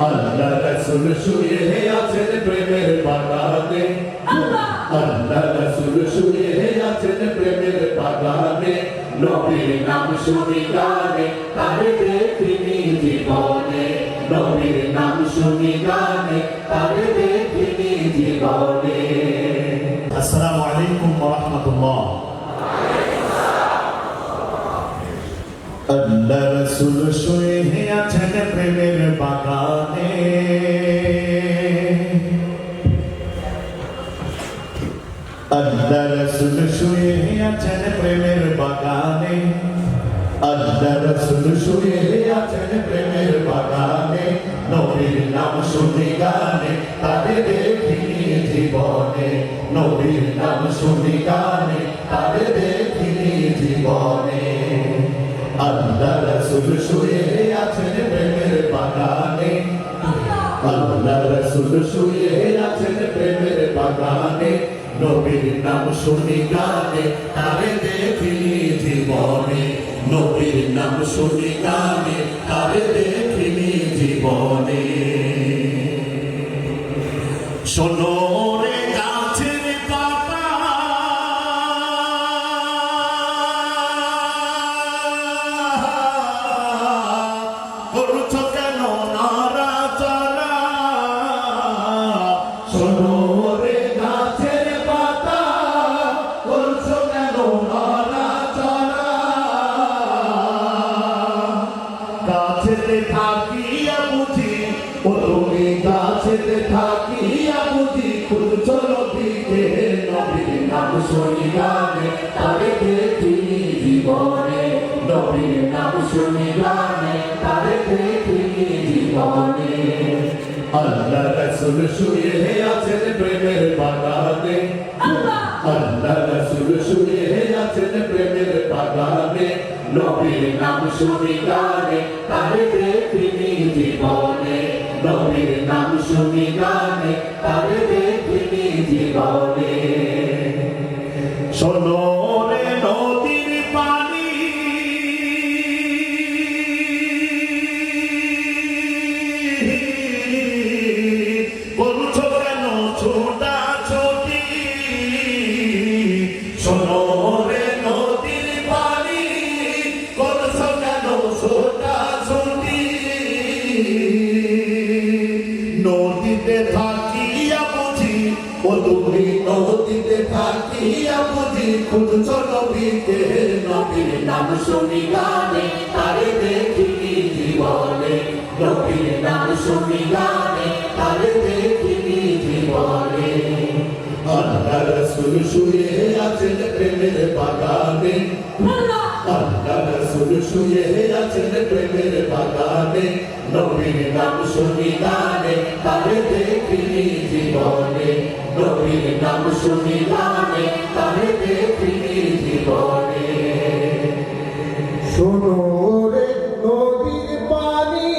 আল্লাহ রাসূল শুয়ে আছেন প্রেমের বাগানে আল্লাহ রাসূল শুয়ে আছেন প্রেমের বাগানে নবীর নাম শুনি গানে তারে দেখিনি জীবনে নবীর নাম শুনি গানে তারে দেখিনি জীবনে। আসসালামু আলাইকুম ওয়া রাহমাতুল্লাহ। আল্লাহ রাসূল শুয়ে আছেন প্রেমের বাগানে আল্লাহ রাসূল শুয়ে আছেন প্রেমের বাগানে আল্লাহ রাসূল শুয়ে আছেন প্রেমের বাগানে নবীর নাম শুনি গানে তারে দেখিনি জীবনে নবীর নাম শুনি গানে তারে দেখিনি জীবনে। আল্লাহ রাসূল শুয়ে আছেন প্রেমের বাগানে আল্লাহ রাসূল শুয়ে আছেন প্রেমের বাগানে নবীর নাম শুনি গানে তারে দেখিনি জীবনে নবীর নাম শুনি গানে তারে দেখিনি জীবনে। শোনো রে গাছের পাতা করছো কেন নাড়াচাড়া শোনো রে গাছের পাতা করছো কেন নড়াচড়া গাছেতে থাকিয়া বুঝি ও তুমি গাছেতে থাকিয়া বুঝি খুঁজছো নবীকে নবীর নাম শুনি গানে তারে দেখিনি জীবনে নবীর নাম শুনি গানে তারে দেখিনি জীবনে। আল্লাহ রাসূল শুয়ে আছেন প্রেমের বাগানে আল্লাহ রাসূল শুয়ে আছেন প্রেমের বাগানে নবীর নাম শুনি গানে তারে দেখিনি জীবনে নবীর নাম শুনি গানে তারে দেখিনি জীবনে। শোনো রে নদীর পানি করছো কেন ছোটাছুটি শোনো রে নদীর পানি করছো কেন ছোটাছুটি নদীতে থাকিয়া বুঝি ও তুমি নদীতে থাকিয়া বুঝি খুঁজছো নবীকে নবীর নাম শুনি গানে তারে দেখিনি জীবনে নবীর নাম শুনি গানে তারে দেখিনি জীবনে। আল্লাহ রাসূল শুয়ে আছেন প্রেমের বাগানে আল্লাহ রাসূল শুয়ে আছেন প্রেমের বাগানে নবীর নাম শুনি গানে তারে দেখিনি জীবনে নবীর নাম শুনি গানে তারে দেখিনি জীবনে। শোনো রে নদীর পানি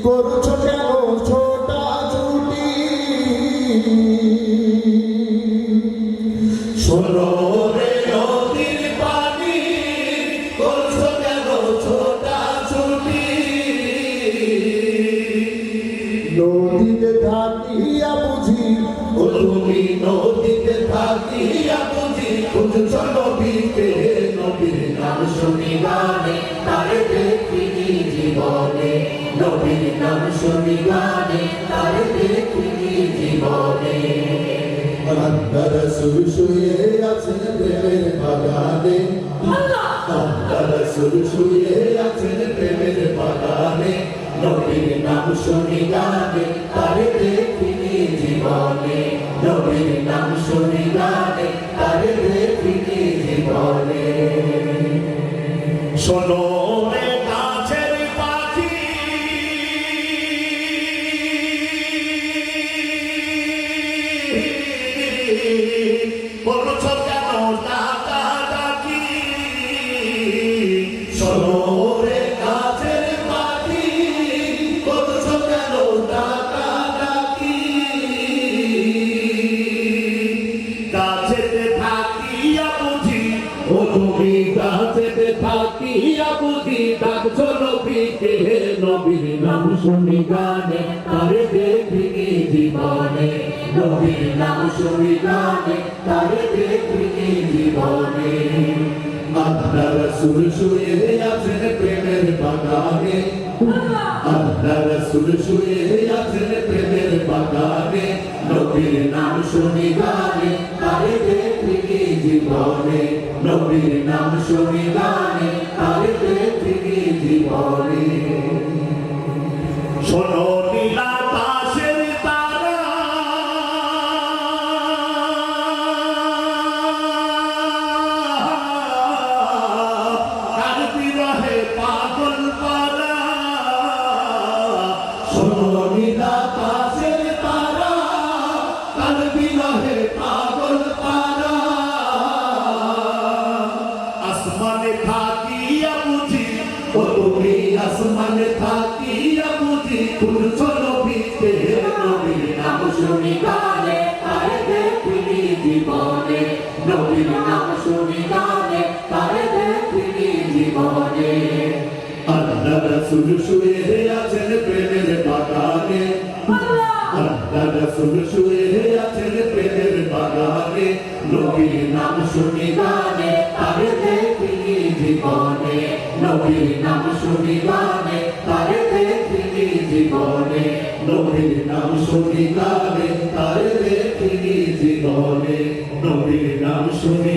করছো কেন ছোটাছুটি শোনো রে নদীর পানি করছো কেন ছোটাছুটি নদীতে থাকিয়া বুঝি ও তুমি নদীতে থাকিয়া বুঝি খুঁজছো নবীকে নবীর নাম শুনি গানে তারে দেখিনি জীবনে নবীর নাম শুনি গানে তারে দেখিনি জীবনে। আল্লাহ রাসূল শুয়ে আছেন প্রেমের বাগানে আল্লাহ রাসূল শুয়ে আছেন প্রেমের বাগানে নবীর নাম শুনি গানে তারে দেখিনি জীবনে নবীর নাম শুনি গানে তারে দেখিনি জীবনে। শোনো রে গাছের পাখি করছো কেন ডাকাডাকি শোনো রে গাছের পাখি করছো কেন ডাকাডাকি গাছেতে থাকিয়া বুঝি নবীর নাম শুনি গানে তারে দেখিনি জীবনে নবীর নাম শুনি গানে তারে দেখিনি জীবনে আল্লাহ রাসূল শুয়ে আছেন প্রেমের বাগানে আল্লাহ রাসূল শুয়ে আছেন প্রেমের বাগানে নবীর নাম শুনি গানে তারে দেখিনি জীবনে নবীর নাম শুনি গানে তারে দেখিনি জীবনে শোনো নীলা আকাশের তারা কার বিরহে পাগল পারা শোনো নীলা আকাশের তারা কার বিরহে পাগল পারা আসমানে থাকিয়া বুঝি ও তুমি আসমানে থাকিয়া বুঝি খুঁজছো নবীকে নবীর নাম শুনি গানে তারে দেখিনি জীবনে নবীর নাম শুনি গানে তারে দেখিনি জীবনে আল্লাহ রাসূল শুয়ে আছেন প্রেমের বাগানে আল্লাহ রাসূল শুয়ে আছেন প্রেমের বাগানে নবীর নাম শুনি গানে তারে দেখিনি জীবনে নবীর নাম শুনি গানে তারে দেখিনি জীবনে নবীর নাম শুনি গানে তারে দেখিনি জীবনে নবীর নাম শুনি